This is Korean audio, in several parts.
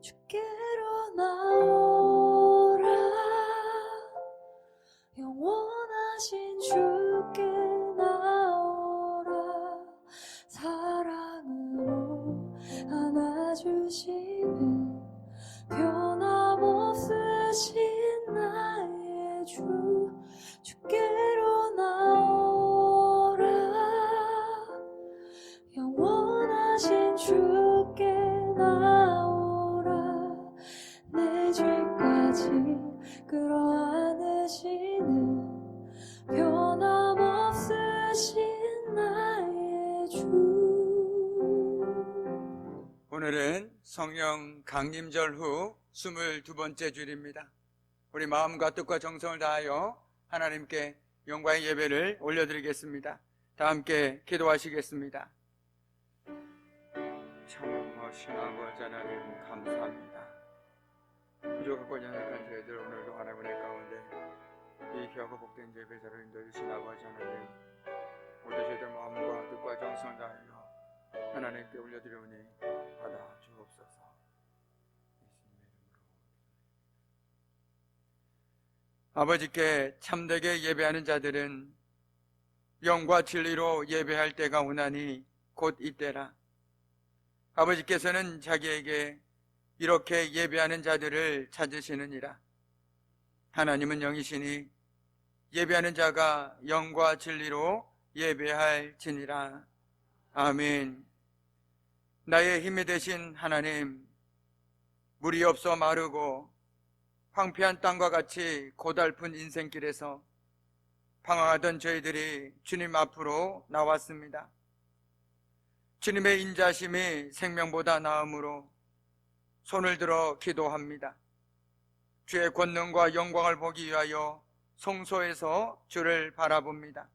주께로 나오라. 영원하신 주께 나오라. 사랑으로 안아주시는 변함없으신 나의 주. 주께로 나오라. 영원하신 주께 나오라. 내 죄까지 끌어안으시는 변함없으신 나의 주. 오늘은 성령 강림절 후 22번째 주일입니다. 우리 마음과 뜻과 정성을 다하여 하나님께 영광의 예배를 올려드리겠습니다. 다 함께 기도하시겠습니다. 참으신 아버지 하나님 감사합니다. 부족하고 연약한 저희들 오늘도 하나님의 가운데 이 귀하고 복된 예배자로 인도해주신 아버지 하나님, 오늘 저희들 마음과 뜻과 정성을 다하여 하나님께 올려드리오니 받아 주옵소서. 아버지께 참되게 예배하는 자들은 영과 진리로 예배할 때가 오나니 곧 이때라. 아버지께서는 자기에게 이렇게 예배하는 자들을 찾으시느니라. 하나님은 영이시니 예배하는 자가 영과 진리로 예배할지니라. 아멘. 나의 힘이 되신 하나님, 물이 없어 마르고 황폐한 땅과 같이 고달픈 인생길에서 방황하던 저희들이 주님 앞으로 나왔습니다. 주님의 인자심이 생명보다 나음으로 손을 들어 기도합니다. 주의 권능과 영광을 보기 위하여 성소에서 주를 바라봅니다.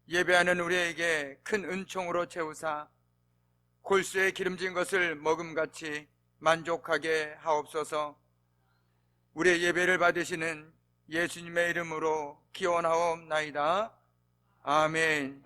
예배하는 우리에게 큰 은총으로 채우사 골수에 기름진 것을 먹음같이 만족하게 하옵소서. 우리의 예배를 받으시는 예수님의 이름으로 기원하옵나이다. 아멘.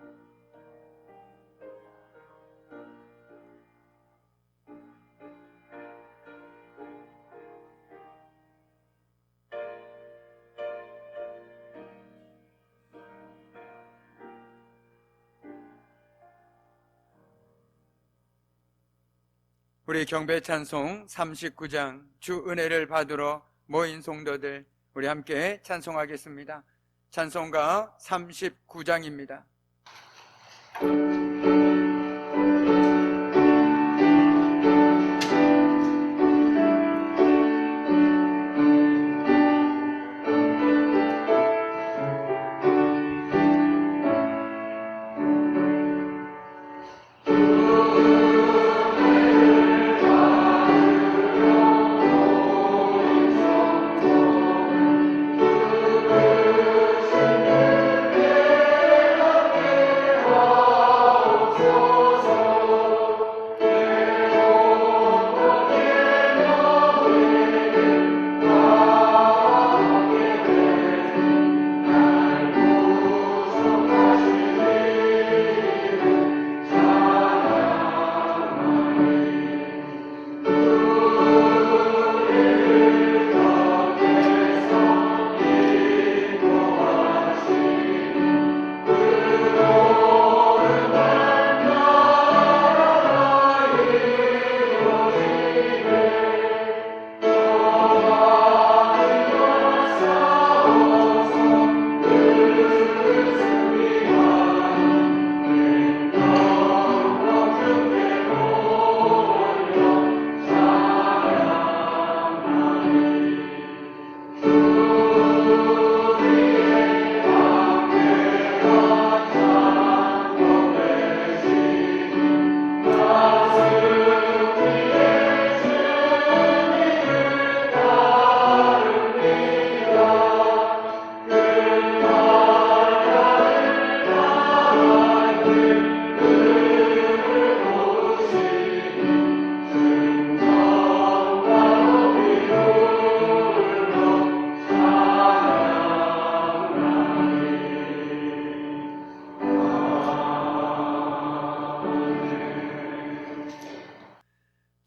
우리 경배 찬송 39장 주 은혜를 받으러 모인 성도들, 우리 함께 찬송하겠습니다. 찬송가 39장입니다.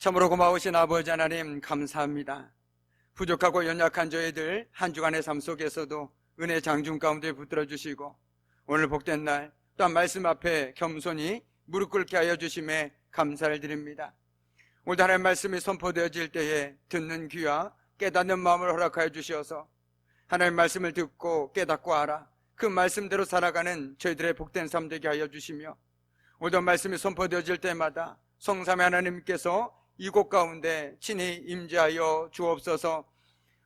참으로 고마우신 아버지 하나님 감사합니다. 부족하고 연약한 저희들 한 주간의 삶 속에서도 은혜 장중 가운데 붙들어 주시고 오늘 복된 날 또한 말씀 앞에 겸손히 무릎 꿇게 하여 주심에 감사를 드립니다. 오늘 하나님 말씀이 선포되어질 때에 듣는 귀와 깨닫는 마음을 허락하여 주시어서 하나님 말씀을 듣고 깨닫고 알아 그 말씀대로 살아가는 저희들의 복된 삶 되게 하여 주시며 오늘도 말씀이 선포되어질 때마다 성삼위 하나님께서 이곳 가운데 친히 임재하여 주옵소서.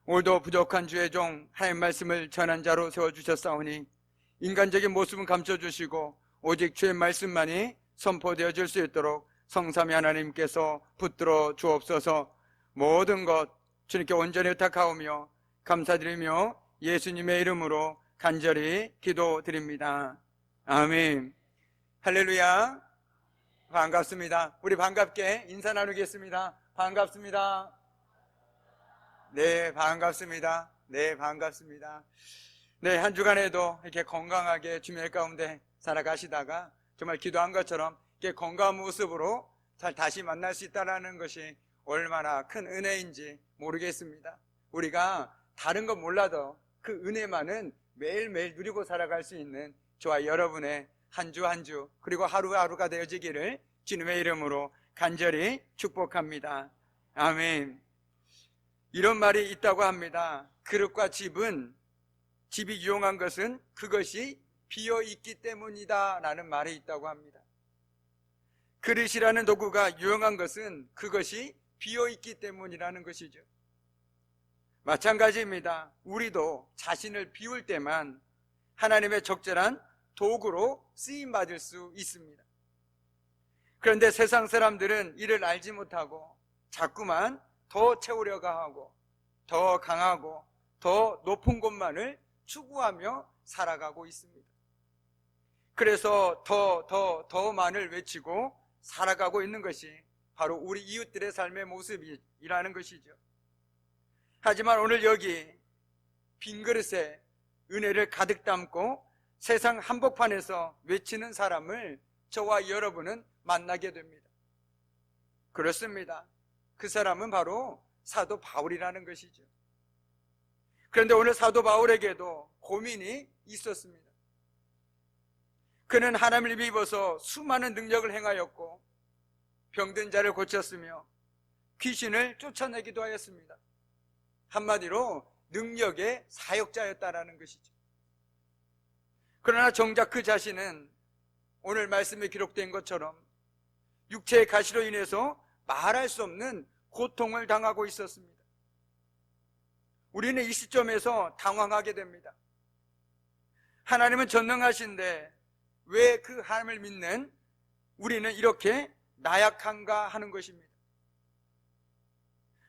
오늘도 부족한 주의 종 하나님 말씀을 전한 자로 세워주셨사오니 인간적인 모습은 감춰주시고 오직 주의 말씀만이 선포되어질 수 있도록 성삼위 하나님께서 붙들어 주옵소서. 모든 것 주님께 온전히 의탁하오며 감사드리며 예수님의 이름으로 간절히 기도드립니다. 아멘. 할렐루야. 반갑습니다. 우리 반갑게 인사 나누겠습니다. 반갑습니다. 네, 반갑습니다. 네, 반갑습니다. 네, 한 주간에도 이렇게 건강하게 주님의 가운데 살아가시다가 정말 기도한 것처럼 이렇게 건강한 모습으로 잘 다시 만날 수 있다는 것이 얼마나 큰 은혜인지 모르겠습니다. 우리가 다른 건 몰라도 그 은혜만은 매일매일 누리고 살아갈 수 있는 저와 여러분의 한 주 한 주 그리고 하루하루가 되어지기를 주님의 이름으로 간절히 축복합니다. 아멘. 이런 말이 있다고 합니다. 그릇과 집이 유용한 것은 그것이 비어있기 때문이다 라는 말이 있다고 합니다. 그릇이라는 도구가 유용한 것은 그것이 비어있기 때문이라는 것이죠. 마찬가지입니다. 우리도 자신을 비울 때만 하나님의 적절한 도구로 쓰임받을 수 있습니다. 그런데 세상 사람들은 이를 알지 못하고 자꾸만 더 채우려고 하고 더 강하고 더 높은 것만을 추구하며 살아가고 있습니다. 그래서 더만을 외치고 살아가고 있는 것이 바로 우리 이웃들의 삶의 모습이라는 것이죠. 하지만 오늘 여기 빈 그릇에 은혜를 가득 담고 세상 한복판에서 외치는 사람을 저와 여러분은 만나게 됩니다. 그렇습니다. 그 사람은 바로 사도 바울이라는 것이죠. 그런데 오늘 사도 바울에게도 고민이 있었습니다. 그는 하나님을 입어서 수많은 능력을 행하였고 병든 자를 고쳤으며 귀신을 쫓아내기도 하였습니다. 한마디로 능력의 사역자였다라는 것이죠. 그러나 정작 그 자신은 오늘 말씀에 기록된 것처럼 육체의 가시로 인해서 말할 수 없는 고통을 당하고 있었습니다. 우리는 이 시점에서 당황하게 됩니다. 하나님은 전능하신데 왜 그 하나님을 믿는 우리는 이렇게 나약한가 하는 것입니다.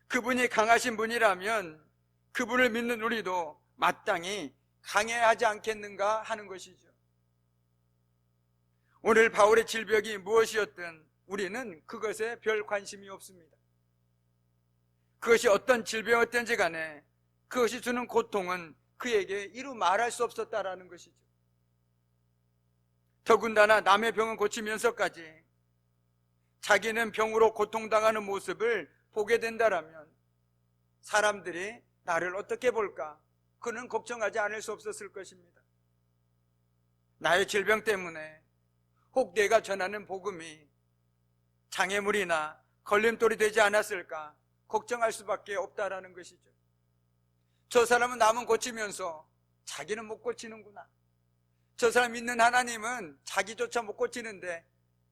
그분이 강하신 분이라면 그분을 믿는 우리도 마땅히 강해야 하지 않겠는가 하는 것이죠. 오늘 바울의 질병이 무엇이었든 우리는 그것에 별 관심이 없습니다. 그것이 어떤 질병이었든지 간에 그것이 주는 고통은 그에게 이루 말할 수 없었다라는 것이죠. 더군다나 남의 병을 고치면서까지 자기는 병으로 고통당하는 모습을 보게 된다라면 사람들이 나를 어떻게 볼까? 그는 걱정하지 않을 수 없었을 것입니다. 나의 질병 때문에 혹 내가 전하는 복음이 장애물이나 걸림돌이 되지 않았을까 걱정할 수밖에 없다라는 것이죠. 저 사람은 남은 고치면서 자기는 못 고치는구나. 저 사람 믿는 하나님은 자기조차 못 고치는데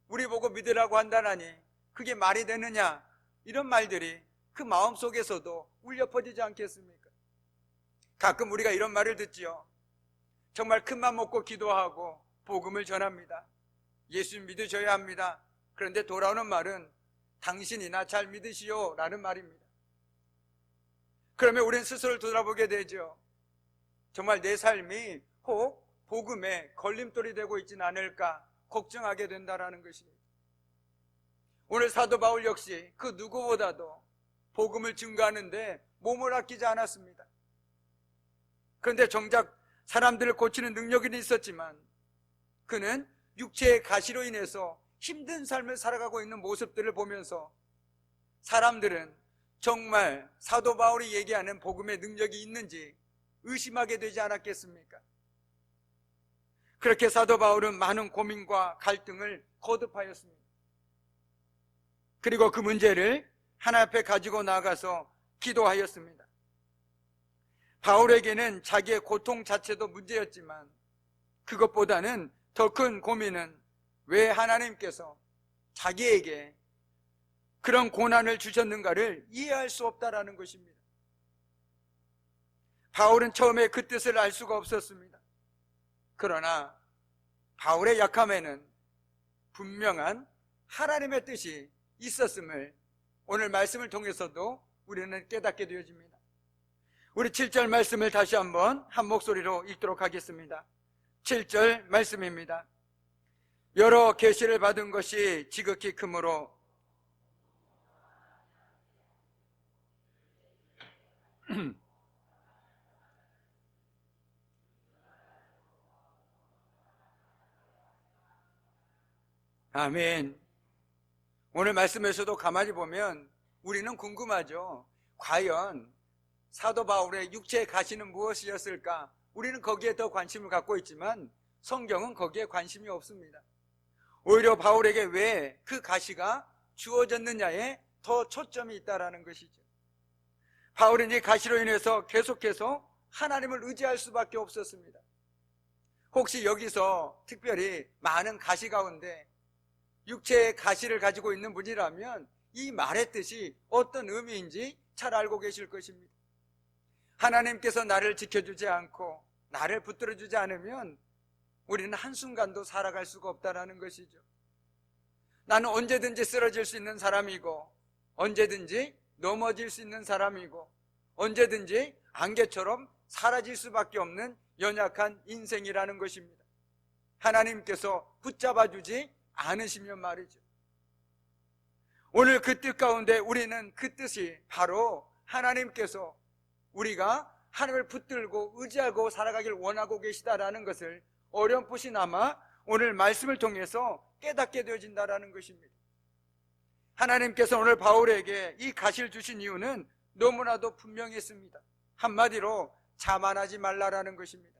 우리 보고 믿으라고 한다나니 그게 말이 되느냐? 이런 말들이 그 마음속에서도 울려 퍼지지 않겠습니까? 가끔 우리가 이런 말을 듣지요. 정말 큰맘 먹고 기도하고 복음을 전합니다. 예수 믿으셔야 합니다. 그런데 돌아오는 말은 당신이나 잘 믿으시오 라는 말입니다. 그러면 우리는 스스로를 돌아보게 되죠. 정말 내 삶이 혹 복음에 걸림돌이 되고 있지는 않을까 걱정하게 된다라는 것입니다. 오늘 사도 바울 역시 그 누구보다도 복음을 증거하는데 몸을 아끼지 않았습니다. 그런데 정작 사람들을 고치는 능력이 있었지만 그는 육체의 가시로 인해서 힘든 삶을 살아가고 있는 모습들을 보면서 사람들은 정말 사도 바울이 얘기하는 복음의 능력이 있는지 의심하게 되지 않았겠습니까? 그렇게 사도 바울은 많은 고민과 갈등을 거듭하였습니다. 그리고 그 문제를 하나님 앞에 가지고 나가서 기도하였습니다. 바울에게는 자기의 고통 자체도 문제였지만 그것보다는 더 큰 고민은 왜 하나님께서 자기에게 그런 고난을 주셨는가를 이해할 수 없다라는 것입니다. 바울은 처음에 그 뜻을 알 수가 없었습니다. 그러나 바울의 약함에는 분명한 하나님의 뜻이 있었음을 오늘 말씀을 통해서도 우리는 깨닫게 되어집니다. 우리 7절 말씀을 다시 한번 한 목소리로 읽도록 하겠습니다. 7절 말씀입니다. 여러 계시를 받은 것이 지극히 크므로 아멘. 오늘 말씀에서도 가만히 보면 우리는 궁금하죠. 과연 사도 바울의 육체의 가시는 무엇이었을까? 우리는 거기에 더 관심을 갖고 있지만 성경은 거기에 관심이 없습니다. 오히려 바울에게 왜 그 가시가 주어졌느냐에 더 초점이 있다라는 것이죠. 바울은 이 가시로 인해서 계속해서 하나님을 의지할 수밖에 없었습니다. 혹시 여기서 특별히 많은 가시 가운데 육체의 가시를 가지고 있는 분이라면 이 말의 뜻이 어떤 의미인지 잘 알고 계실 것입니다. 하나님께서 나를 지켜주지 않고 나를 붙들어주지 않으면 우리는 한순간도 살아갈 수가 없다는 것이죠. 나는 언제든지 쓰러질 수 있는 사람이고 언제든지 넘어질 수 있는 사람이고 언제든지 안개처럼 사라질 수밖에 없는 연약한 인생이라는 것입니다. 하나님께서 붙잡아주지 않으시면 말이죠. 오늘 그 뜻 가운데 우리는 그 뜻이 바로 하나님께서 우리가 하나님을 붙들고 의지하고 살아가길 원하고 계시다라는 것을 어렴풋이나마 오늘 말씀을 통해서 깨닫게 되어진다라는 것입니다. 하나님께서 오늘 바울에게 이 가시를 주신 이유는 너무나도 분명했습니다. 한마디로 자만하지 말라라는 것입니다.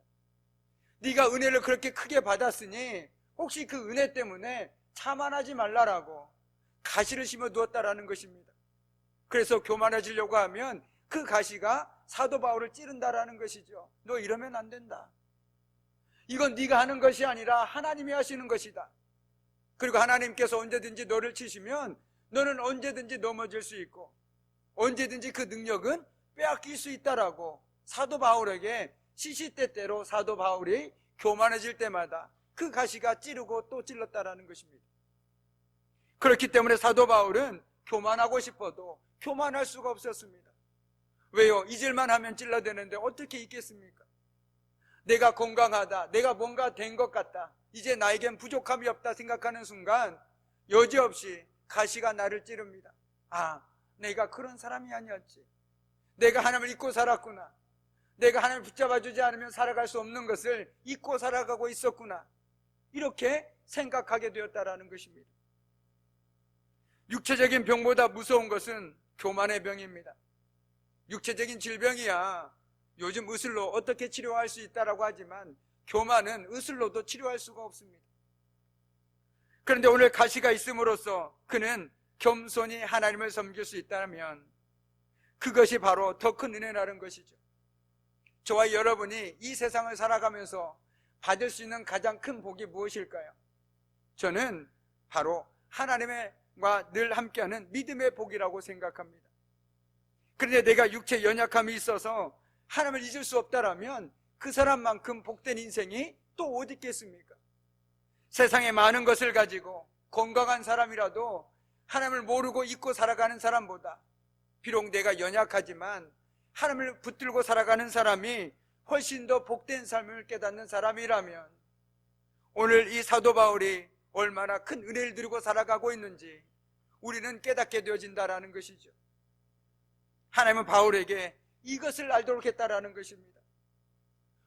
네가 은혜를 그렇게 크게 받았으니 혹시 그 은혜 때문에 자만하지 말라라고 가시를 심어 두었다라는 것입니다. 그래서 교만해지려고 하면 그 가시가 사도 바울을 찌른다라는 것이죠. 너 이러면 안 된다. 이건 네가 하는 것이 아니라 하나님이 하시는 것이다. 그리고 하나님께서 언제든지 너를 치시면 너는 언제든지 넘어질 수 있고 언제든지 그 능력은 빼앗길 수 있다라고 사도 바울에게 시시때때로 사도 바울이 교만해질 때마다 그 가시가 찌르고 또 찔렀다라는 것입니다. 그렇기 때문에 사도 바울은 교만하고 싶어도 교만할 수가 없었습니다. 왜요? 잊을만 하면 찔러대는데 어떻게 잊겠습니까? 내가 건강하다, 내가 뭔가 된 것 같다, 이제 나에겐 부족함이 없다 생각하는 순간 여지없이 가시가 나를 찌릅니다. 아, 내가 그런 사람이 아니었지. 내가 하나님을 잊고 살았구나. 내가 하나님을 붙잡아주지 않으면 살아갈 수 없는 것을 잊고 살아가고 있었구나. 이렇게 생각하게 되었다라는 것입니다. 육체적인 병보다 무서운 것은 교만의 병입니다. 육체적인 질병이야 요즘 의술로 어떻게 치료할 수 있다라고 하지만 교만은 의술로도 치료할 수가 없습니다. 그런데 오늘 가시가 있음으로써 그는 겸손히 하나님을 섬길 수 있다면 그것이 바로 더 큰 은혜라는 것이죠. 저와 여러분이 이 세상을 살아가면서 받을 수 있는 가장 큰 복이 무엇일까요? 저는 바로 하나님과 늘 함께하는 믿음의 복이라고 생각합니다. 그런데 내가 육체 연약함이 있어서 하나님을 잊을 수 없다라면 그 사람만큼 복된 인생이 또 어디 있겠습니까? 세상에 많은 것을 가지고 건강한 사람이라도 하나님을 모르고 잊고 살아가는 사람보다 비록 내가 연약하지만 하나님을 붙들고 살아가는 사람이 훨씬 더 복된 삶을 깨닫는 사람이라면 오늘 이 사도 바울이 얼마나 큰 은혜를 누리고 살아가고 있는지 우리는 깨닫게 되어진다라는 것이죠. 하나님은 바울에게 이것을 알도록 했다라는 것입니다.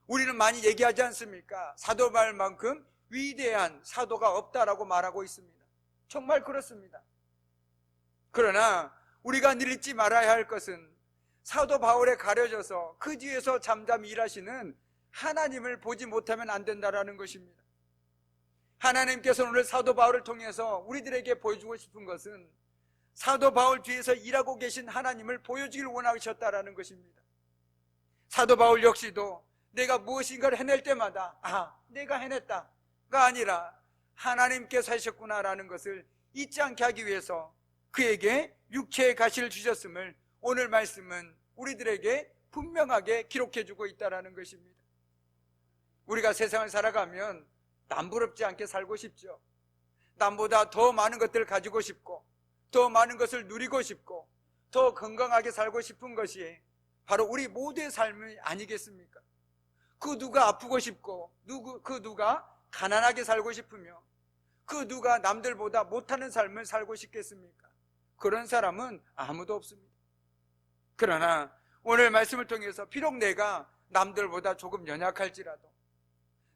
우리는 많이 얘기하지 않습니까? 사도 바울만큼 위대한 사도가 없다라고 말하고 있습니다. 정말 그렇습니다. 그러나 우리가 늘 잊지 말아야 할 것은 사도 바울에 가려져서 그 뒤에서 잠잠히 일하시는 하나님을 보지 못하면 안 된다는 것입니다. 하나님께서 오늘 사도 바울을 통해서 우리들에게 보여주고 싶은 것은 사도 바울 뒤에서 일하고 계신 하나님을 보여주길 원하셨다는 것입니다. 사도 바울 역시도 내가 무엇인가를 해낼 때마다 내가 해냈다가 아니라 하나님께서 하셨구나라는 것을 잊지 않게 하기 위해서 그에게 육체의 가시를 주셨음을 오늘 말씀은 우리들에게 분명하게 기록해주고 있다는 것입니다. 우리가 세상을 살아가면 남부럽지 않게 살고 싶죠. 남보다 더 많은 것들을 가지고 싶고 더 많은 것을 누리고 싶고 더 건강하게 살고 싶은 것이 바로 우리 모두의 삶이 아니겠습니까? 그 누가 아프고 싶고 그 누가 가난하게 살고 싶으며 그 누가 남들보다 못하는 삶을 살고 싶겠습니까? 그런 사람은 아무도 없습니다. 그러나 오늘 말씀을 통해서 비록 내가 남들보다 조금 연약할지라도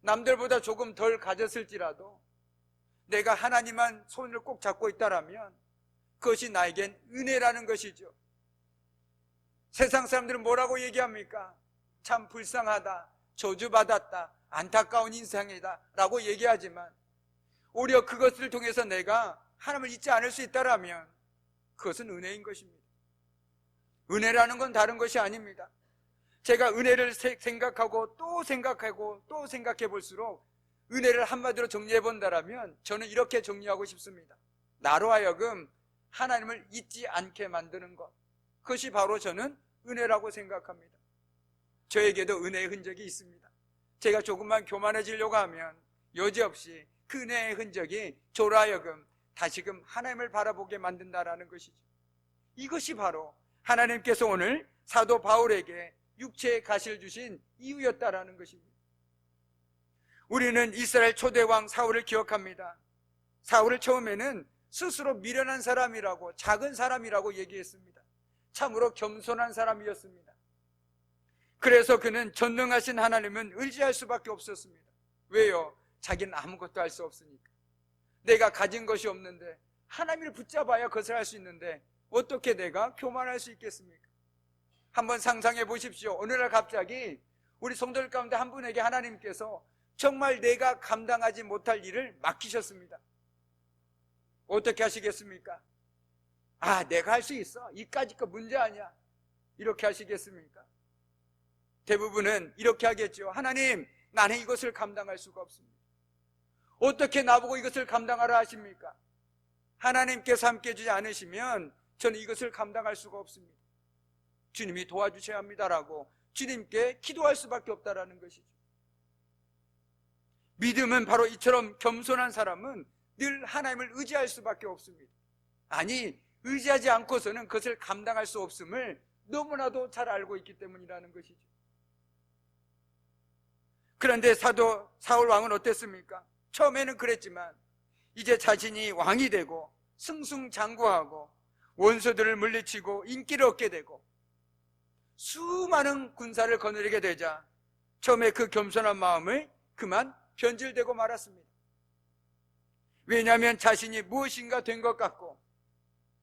남들보다 조금 덜 가졌을지라도 내가 하나님만 손을 꼭 잡고 있다라면 그것이 나에겐 은혜라는 것이죠. 세상 사람들은 뭐라고 얘기합니까? 참 불쌍하다, 저주받았다, 안타까운 인생이다 라고 얘기하지만 오히려 그것을 통해서 내가 하나님을 잊지 않을 수 있다라면 그것은 은혜인 것입니다. 은혜라는 건 다른 것이 아닙니다. 제가 은혜를 생각하고 또 생각하고 또 생각해 볼수록 은혜를 한마디로 정리해 본다라면 저는 이렇게 정리하고 싶습니다. 나로 하여금 하나님을 잊지 않게 만드는 것, 그것이 바로 저는 은혜라고 생각합니다. 저에게도 은혜의 흔적이 있습니다. 제가 조금만 교만해지려고 하면 여지없이 그 은혜의 흔적이 저로 하여금 다시금 하나님을 바라보게 만든다라는 것이죠. 이것이 바로 하나님께서 오늘 사도 바울에게 육체의 가시를 주신 이유였다라는 것입니다. 우리는 이스라엘 초대왕 사울을 기억합니다. 사울을 처음에는 스스로 미련한 사람이라고, 작은 사람이라고 얘기했습니다. 참으로 겸손한 사람이었습니다. 그래서 그는 전능하신 하나님은 의지할 수밖에 없었습니다. 왜요? 자기는 아무것도 할 수 없으니까. 내가 가진 것이 없는데 하나님을 붙잡아야 그것을 할 수 있는데 어떻게 내가 교만할 수 있겠습니까? 한번 상상해 보십시오. 어느 날 갑자기 우리 성도들 가운데 한 분에게 하나님께서 정말 내가 감당하지 못할 일을 맡기셨습니다. 어떻게 하시겠습니까? 내가 할 수 있어. 이까짓 거 문제 아니야. 이렇게 하시겠습니까? 대부분은 이렇게 하겠죠. 하나님, 나는 이것을 감당할 수가 없습니다. 어떻게 나보고 이것을 감당하라 하십니까? 하나님께서 함께 해주지 않으시면 저는 이것을 감당할 수가 없습니다. 주님이 도와주셔야 합니다라고 주님께 기도할 수밖에 없다라는 것이죠. 믿음은 바로 이처럼 겸손한 사람은 늘 하나님을 의지할 수밖에 없습니다. 아니, 의지하지 않고서는 그것을 감당할 수 없음을 너무나도 잘 알고 있기 때문이라는 것이죠. 그런데 사울 왕은 어땠습니까? 처음에는 그랬지만 이제 자신이 왕이 되고 승승장구하고 원수들을 물리치고 인기를 얻게 되고 수많은 군사를 거느리게 되자 처음에 그 겸손한 마음을 그만 변질되고 말았습니다. 왜냐하면 자신이 무엇인가 된 것 같고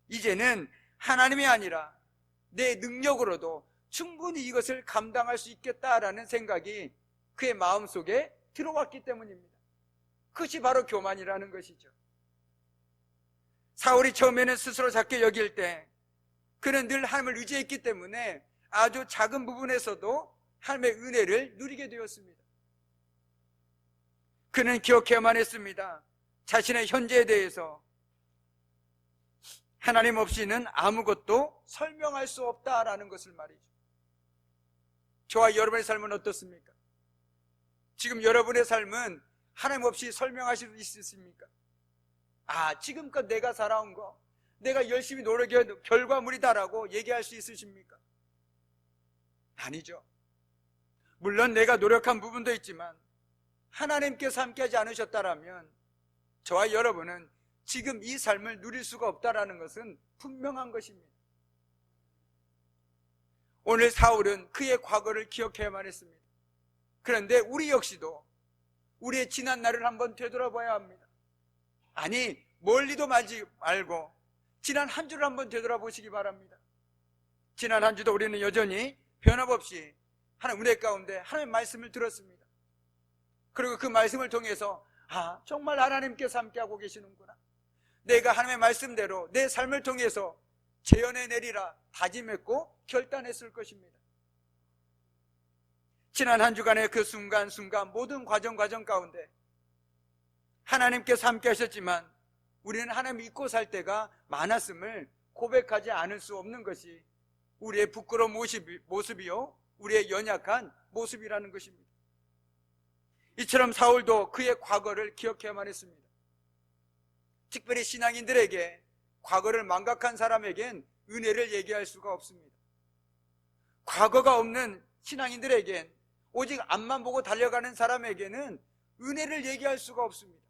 이제는 하나님이 아니라 내 능력으로도 충분히 이것을 감당할 수 있겠다라는 생각이 그의 마음속에 들어왔기 때문입니다. 그것이 바로 교만이라는 것이죠. 사울이 처음에는 스스로 작게 여길 때 그는 늘 하나님을 의지했기 때문에 아주 작은 부분에서도 하나님의 은혜를 누리게 되었습니다. 그는 기억해야만 했습니다. 자신의 현재에 대해서 하나님 없이는 아무것도 설명할 수 없다라는 것을 말이죠. 저와 여러분의 삶은 어떻습니까? 지금 여러분의 삶은 하나님 없이 설명하실 수 있으십니까? 지금껏 내가 살아온 거, 내가 열심히 노력해도 결과물이다라고 얘기할 수 있으십니까? 아니죠. 물론 내가 노력한 부분도 있지만 하나님께서 함께하지 않으셨다라면 저와 여러분은 지금 이 삶을 누릴 수가 없다라는 것은 분명한 것입니다. 오늘 사울은 그의 과거를 기억해야만 했습니다. 그런데 우리 역시도 우리의 지난 날을 한번 되돌아봐야 합니다. 아니, 멀리도 말지 말고 지난 한 주를 한번 되돌아보시기 바랍니다. 지난 한 주도 우리는 여전히 변함없이 하나님 은혜 가운데 하나님의 말씀을 들었습니다. 그리고 그 말씀을 통해서 정말 하나님께서 함께하고 계시는구나, 내가 하나님의 말씀대로 내 삶을 통해서 재현해 내리라 다짐했고 결단했을 것입니다. 지난 한 주간의 그 순간순간 모든 과정 가운데 하나님께서 함께 하셨지만 우리는 하나님 믿고 살 때가 많았음을 고백하지 않을 수 없는 것이 우리의 부끄러운 모습이요, 우리의 연약한 모습이라는 것입니다. 이처럼 사울도 그의 과거를 기억해야만 했습니다. 특별히 신앙인들에게, 과거를 망각한 사람에겐 은혜를 얘기할 수가 없습니다. 과거가 없는 신앙인들에겐, 오직 앞만 보고 달려가는 사람에게는 은혜를 얘기할 수가 없습니다.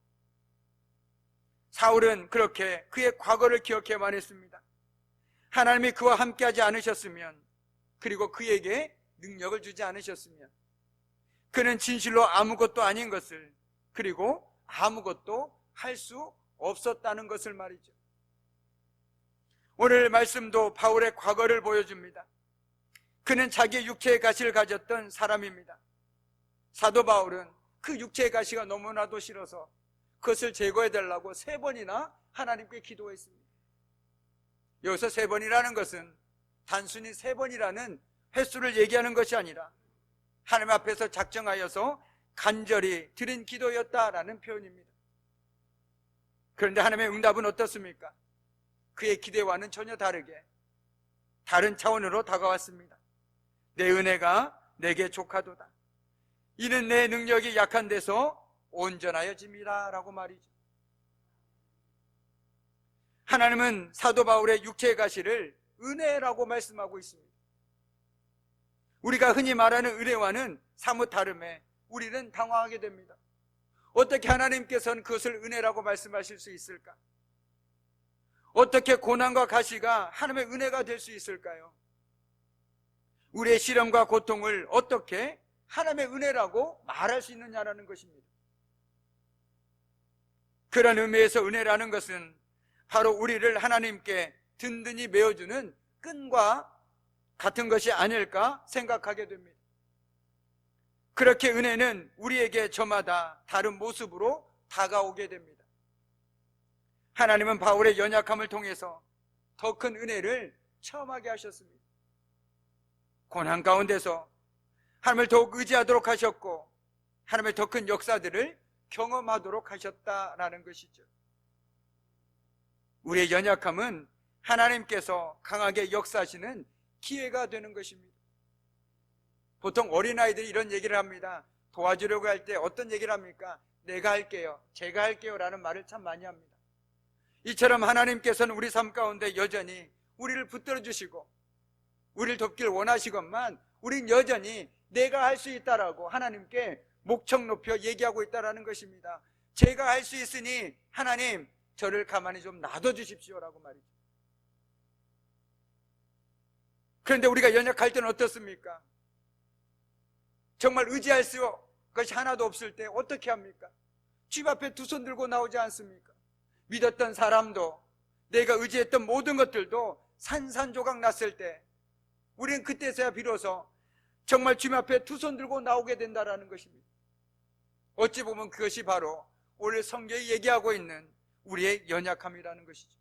사울은 그렇게 그의 과거를 기억해야만 했습니다. 하나님이 그와 함께하지 않으셨으면, 그리고 그에게 능력을 주지 않으셨으면 그는 진실로 아무것도 아닌 것을, 그리고 아무것도 할 수 없었다는 것을 말이죠. 오늘 말씀도 바울의 과거를 보여줍니다. 그는 자기의 육체의 가시를 가졌던 사람입니다. 사도 바울은 그 육체의 가시가 너무나도 싫어서 그것을 제거해달라고 3번이나 하나님께 기도했습니다. 여기서 3번이라는 것은 단순히 3번이라는 횟수를 얘기하는 것이 아니라 하나님 앞에서 작정하여서 간절히 드린 기도였다라는 표현입니다. 그런데 하나님의 응답은 어떻습니까? 그의 기대와는 전혀 다르게 다른 차원으로 다가왔습니다. 내 은혜가 내게 족하도다. 이는 내 능력이 약한 데서 온전하여짐이라 라고 말이죠. 하나님은 사도 바울의 육체의 가시를 은혜라고 말씀하고 있습니다. 우리가 흔히 말하는 은혜와는 사뭇 다름에 우리는 당황하게 됩니다. 어떻게 하나님께서는 그것을 은혜라고 말씀하실 수 있을까? 어떻게 고난과 가시가 하나님의 은혜가 될 수 있을까요? 우리의 시련과 고통을 어떻게 하나님의 은혜라고 말할 수 있느냐라는 것입니다. 그런 의미에서 은혜라는 것은 바로 우리를 하나님께 든든히 메어주는 끈과 같은 것이 아닐까 생각하게 됩니다. 그렇게 은혜는 우리에게 저마다 다른 모습으로 다가오게 됩니다. 하나님은 바울의 연약함을 통해서 더 큰 은혜를 체험하게 하셨습니다. 고난 가운데서 하나님을 더욱 의지하도록 하셨고 하나님의 더 큰 역사들을 경험하도록 하셨다라는 것이죠. 우리의 연약함은 하나님께서 강하게 역사하시는 기회가 되는 것입니다. 보통 어린아이들이 이런 얘기를 합니다. 도와주려고 할 때 어떤 얘기를 합니까? 내가 할게요, 제가 할게요 라는 말을 참 많이 합니다. 이처럼 하나님께서는 우리 삶 가운데 여전히 우리를 붙들어 주시고 우리를 돕길 원하시건만 우린 여전히 내가 할 수 있다라고 하나님께 목청 높여 얘기하고 있다라는 것입니다. 제가 할 수 있으니 하나님 저를 가만히 좀 놔둬 주십시오라고 말이죠. 그런데 우리가 연약할 때는 어떻습니까? 정말 의지할 것이 하나도 없을 때 어떻게 합니까? 집 앞에 2손 들고 나오지 않습니까? 믿었던 사람도, 내가 의지했던 모든 것들도 산산조각 났을 때 우리는 그때서야 비로소 정말 주님 앞에 2손 들고 나오게 된다는 것입니다. 어찌 보면 그것이 바로 오늘 성경이 얘기하고 있는 우리의 연약함이라는 것이죠.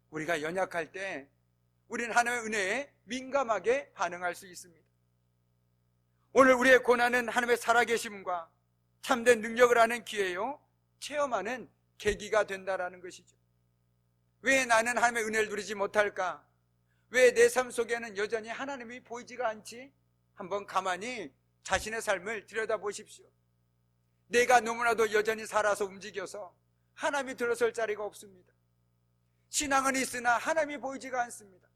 우리가 연약할 때 우리는 하나님의 은혜에 민감하게 반응할 수 있습니다. 오늘 우리의 고난은 하나님의 살아계심과 참된 능력을 아는 기회요, 체험하는 계기가 된다라는 것이죠. 왜 나는 하나님의 은혜를 누리지 못할까? 왜 내 삶 속에는 여전히 하나님이 보이지가 않지? 한번 가만히 자신의 삶을 들여다보십시오. 내가 너무나도 여전히 살아서 움직여서 하나님이 들어설 자리가 없습니다. 신앙은 있으나 하나님이 보이지가 않습니다.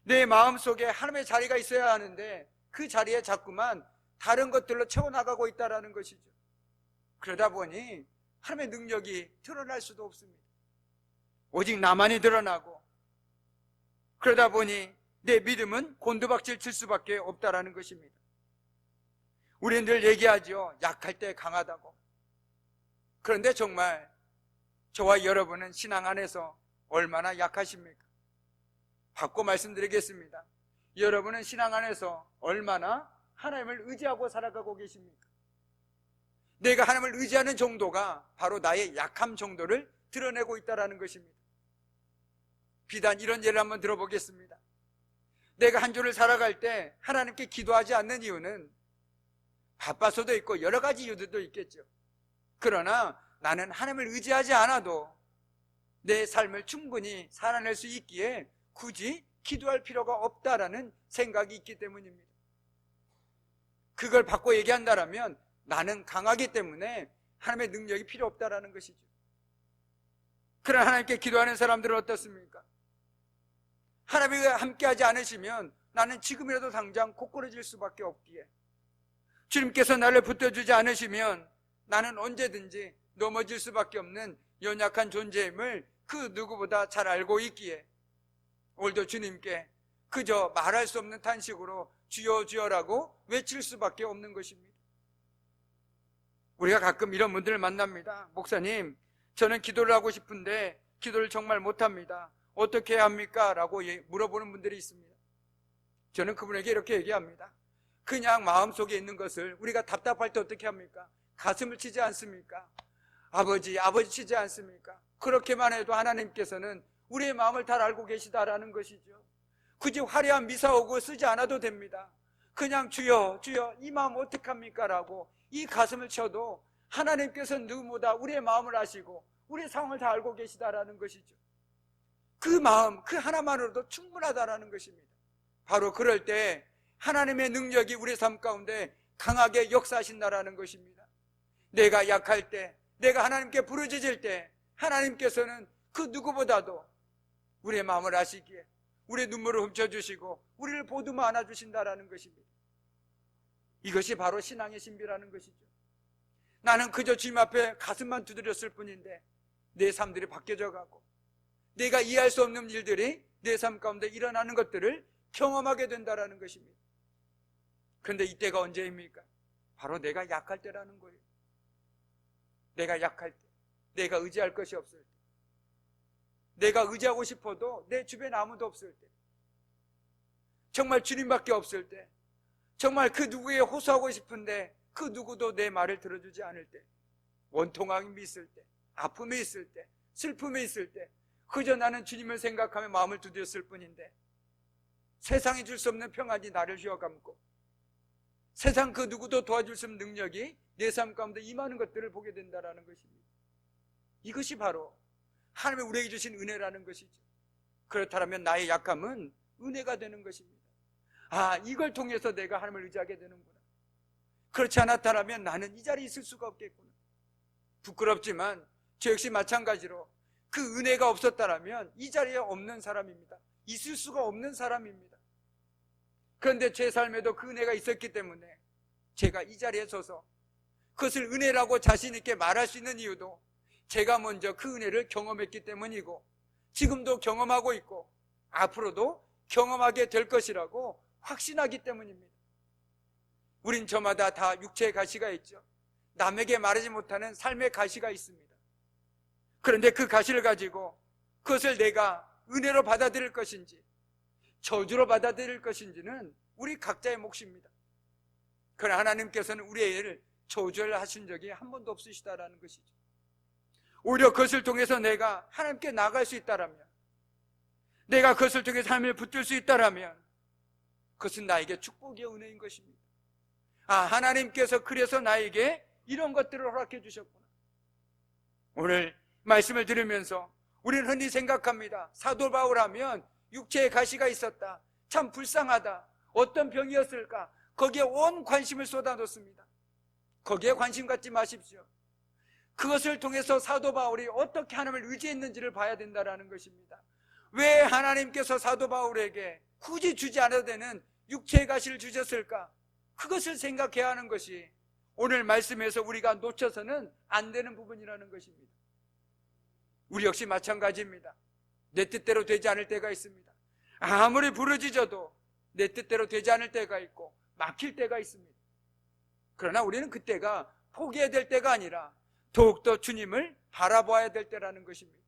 내 마음속에 하나님의 자리가 있어야 하는데 그 자리에 자꾸만 다른 것들로 채워나가고 있다는 것이죠. 그러다 보니 하나님의 능력이 드러날 수도 없습니다. 오직 나만이 드러나고, 그러다 보니 내 믿음은 곤두박질 칠 수밖에 없다는 것입니다. 우리는 늘 얘기하죠. 약할 때 강하다고. 그런데 정말 저와 여러분은 신앙 안에서 얼마나 약하십니까? 바꿔 말씀드리겠습니다. 여러분은 신앙 안에서 얼마나 하나님을 의지하고 살아가고 계십니까? 내가 하나님을 의지하는 정도가 바로 나의 약함 정도를 드러내고 있다는 것입니다. 비단 이런 예를 한번 들어보겠습니다. 내가 한 주를 살아갈 때 하나님께 기도하지 않는 이유는 바빠서도 있고 여러 가지 이유들도 있겠죠. 그러나 나는 하나님을 의지하지 않아도 내 삶을 충분히 살아낼 수 있기에 굳이 기도할 필요가 없다라는 생각이 있기 때문입니다. 그걸 바꿔 얘기한다면 나는 강하기 때문에 하나님의 능력이 필요 없다라는 것이죠. 그러나 하나님께 기도하는 사람들은 어떻습니까? 하나님과 함께하지 않으시면 나는 지금이라도 당장 고꾸라질 수밖에 없기에, 주님께서 나를 붙들어주지 않으시면 나는 언제든지 넘어질 수밖에 없는 연약한 존재임을 그 누구보다 잘 알고 있기에 오늘도 주님께 그저 말할 수 없는 탄식으로 주여 주여라고 외칠 수밖에 없는 것입니다. 우리가 가끔 이런 분들을 만납니다. 목사님, 저는 기도를 하고 싶은데 기도를 정말 못합니다. 어떻게 해야 합니까? 라고 물어보는 분들이 있습니다. 저는 그분에게 이렇게 얘기합니다. 그냥 마음속에 있는 것을 우리가 답답할 때 어떻게 합니까? 가슴을 치지 않습니까? 아버지 치지 않습니까? 그렇게만 해도 하나님께서는 우리의 마음을 잘 알고 계시다라는 것이죠. 굳이 화려한 미사오고 쓰지 않아도 됩니다. 그냥 주여 주여 이 마음 어떡합니까? 라고 이 가슴을 쳐도 하나님께서는 누구보다 우리의 마음을 아시고 우리의 상황을 다 알고 계시다라는 것이죠. 그 마음 그 하나만으로도 충분하다라는 것입니다. 바로 그럴 때 하나님의 능력이 우리의 삶 가운데 강하게 역사하신다라는 것입니다. 내가 약할 때, 내가 하나님께 부르짖을 때 하나님께서는 그 누구보다도 우리의 마음을 아시기에 우리의 눈물을 훔쳐주시고 우리를 보듬어 안아주신다라는 것입니다. 이것이 바로 신앙의 신비라는 것이죠. 나는 그저 주님 앞에 가슴만 두드렸을 뿐인데 내 삶들이 바뀌어져 가고 내가 이해할 수 없는 일들이 내 삶 가운데 일어나는 것들을 경험하게 된다라는 것입니다. 그런데 이때가 언제입니까? 바로 내가 약할 때라는 거예요. 내가 약할 때, 내가 의지할 것이 없을 때, 내가 의지하고 싶어도 내 주변에 아무도 없을 때, 정말 주님밖에 없을 때, 정말 그 누구에 호소하고 싶은데 그 누구도 내 말을 들어주지 않을 때, 원통함이 있을 때, 아픔이 있을 때, 슬픔이 있을 때 그저 나는 주님을 생각하며 마음을 두드렸을 뿐인데 세상이 줄 수 없는 평안이 나를 휘어감고 세상 그 누구도 도와줄 수 없는 능력이 내 삶 가운데 임하는 것들을 보게 된다는 것입니다. 이것이 바로 하나님이 우리에게 주신 은혜라는 것이죠. 그렇다면 나의 약함은 은혜가 되는 것입니다. 아, 이걸 통해서 내가 하나님을 의지하게 되는구나. 그렇지 않았다면 나는 이 자리에 있을 수가 없겠구나. 부끄럽지만 저 역시 마찬가지로 그 은혜가 없었다면 이 자리에 없는 사람입니다. 있을 수가 없는 사람입니다. 그런데 제 삶에도 그 은혜가 있었기 때문에 제가 이 자리에 서서 그것을 은혜라고 자신 있게 말할 수 있는 이유도 제가 먼저 그 은혜를 경험했기 때문이고 지금도 경험하고 있고 앞으로도 경험하게 될 것이라고 확신하기 때문입니다. 우린 저마다 다 육체의 가시가 있죠. 남에게 말하지 못하는 삶의 가시가 있습니다. 그런데 그 가시를 가지고 그것을 내가 은혜로 받아들일 것인지 저주로 받아들일 것인지는 우리 각자의 몫입니다. 그러나 하나님께서는 우리의 일을 저주를 하신 적이 한 번도 없으시다라는 것이죠. 오히려 그것을 통해서 내가 하나님께 나아갈 수 있다라면, 내가 그것을 통해서 하나님을 붙들 수 있다라면 그것은 나에게 축복의 은혜인 것입니다. 아, 하나님께서 그래서 나에게 이런 것들을 허락해 주셨구나. 오늘 말씀을 들으면서 우리는 흔히 생각합니다. 사도 바울하면 육체의 가시가 있었다. 참 불쌍하다. 어떤 병이었을까? 거기에 온 관심을 쏟아놓습니다. 거기에 관심 갖지 마십시오. 그것을 통해서 사도 바울이 어떻게 하나님을 의지했는지를 봐야 된다는 것입니다. 왜 하나님께서 사도 바울에게 굳이 주지 않아도 되는 육체의 가시를 주셨을까? 그것을 생각해야 하는 것이 오늘 말씀에서 우리가 놓쳐서는 안 되는 부분이라는 것입니다. 우리 역시 마찬가지입니다. 내 뜻대로 되지 않을 때가 있습니다. 아무리 부르짖어도 내 뜻대로 되지 않을 때가 있고 막힐 때가 있습니다. 그러나 우리는 그때가 포기해야 될 때가 아니라 더욱더 주님을 바라보아야 될 때라는 것입니다.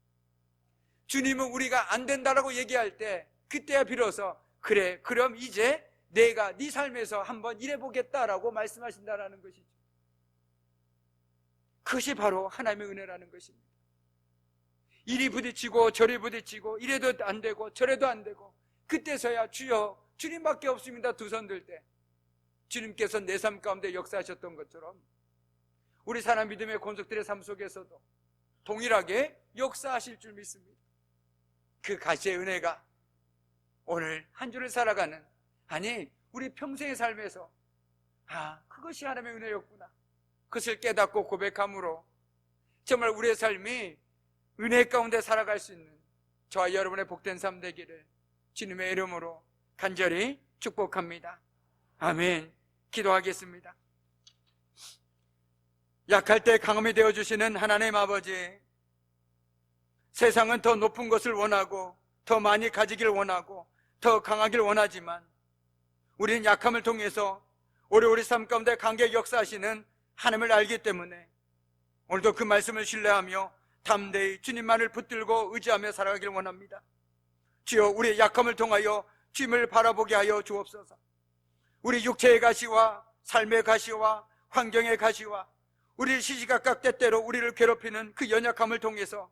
주님은 우리가 안 된다라고 얘기할 때 그때야 비로소 그래, 그럼 이제 내가 네 삶에서 한번 일해보겠다라고 말씀하신다라는 것이죠. 그것이 바로 하나님의 은혜라는 것입니다. 이리 부딪히고 저리 부딪히고 이래도 안 되고 저래도 안 되고 그때서야 주여 주님밖에 없습니다 두 손 들 때 주님께서 내 삶 가운데 역사하셨던 것처럼 우리 사람 믿음의 권속들의 삶 속에서도 동일하게 역사하실 줄 믿습니다. 그 가시의 은혜가 오늘 한 주를 살아가는, 아니 우리 평생의 삶에서 그것이 하나님의 은혜였구나, 그것을 깨닫고 고백함으로 정말 우리의 삶이 은혜 가운데 살아갈 수 있는 저와 여러분의 복된 삶 되기를 주님의 이름으로 간절히 축복합니다. 아멘. 기도하겠습니다. 약할 때 강함이 되어주시는 하나님 아버지, 세상은 더 높은 것을 원하고 더 많이 가지길 원하고 더 강하길 원하지만 우리는 약함을 통해서 오래오래 삶 가운데 강하게 역사하시는 하나님을 알기 때문에 오늘도 그 말씀을 신뢰하며 담대히 주님만을 붙들고 의지하며 살아가길 원합니다. 주여, 우리의 약함을 통하여 주님을 바라보게 하여 주옵소서. 우리 육체의 가시와 삶의 가시와 환경의 가시와 우리를 시시각각 때때로 우리를 괴롭히는 그 연약함을 통해서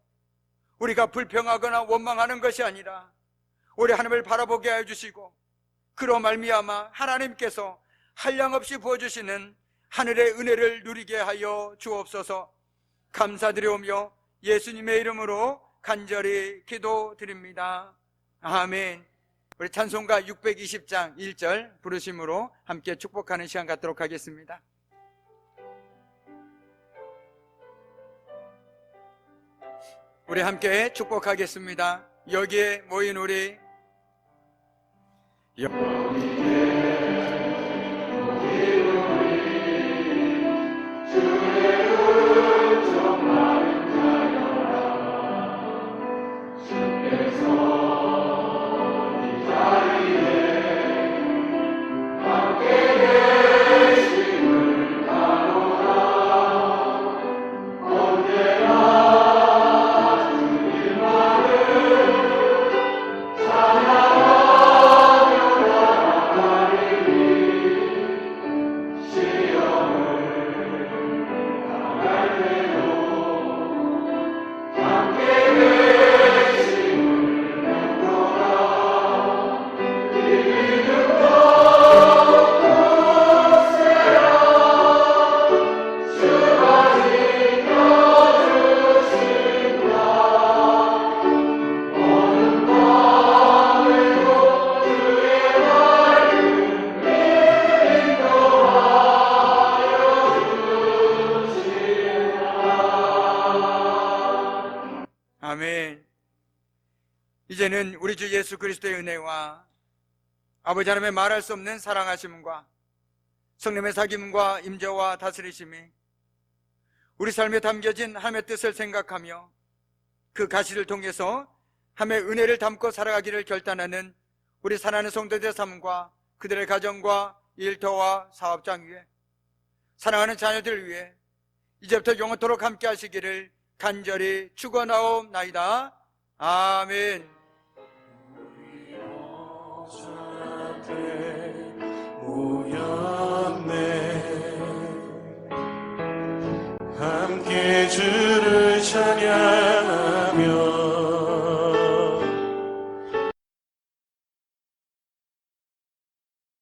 우리가 불평하거나 원망하는 것이 아니라 우리 하나님을 바라보게 하여 주시고 그로 말미암아 하나님께서 한량없이 부어주시는 하늘의 은혜를 누리게 하여 주옵소서. 감사드리오며 예수님의 이름으로 간절히 기도드립니다. 아멘. 우리 찬송가 620장 1절 부르심으로 함께 축복하는 시간 갖도록 하겠습니다. 우리 함께 축복하겠습니다. 여기에 모인 우리 아멘. 이제는 우리 주 예수 그리스도의 은혜와 아버지 하나님의 말할 수 없는 사랑하심과 성령의 사귐과 임재와 다스리심이 우리 삶에 담겨진 하나님의 뜻을 생각하며 그 가시를 통해서 하나님의 은혜를 담고 살아가기를 결단하는 우리 사랑하는 성도들의 삶과 그들의 가정과 일터와 사업장 위에 사랑하는 자녀들 위해 이제부터 영원토록 함께 하시기를 간절히 축원하옵나이다. 아멘.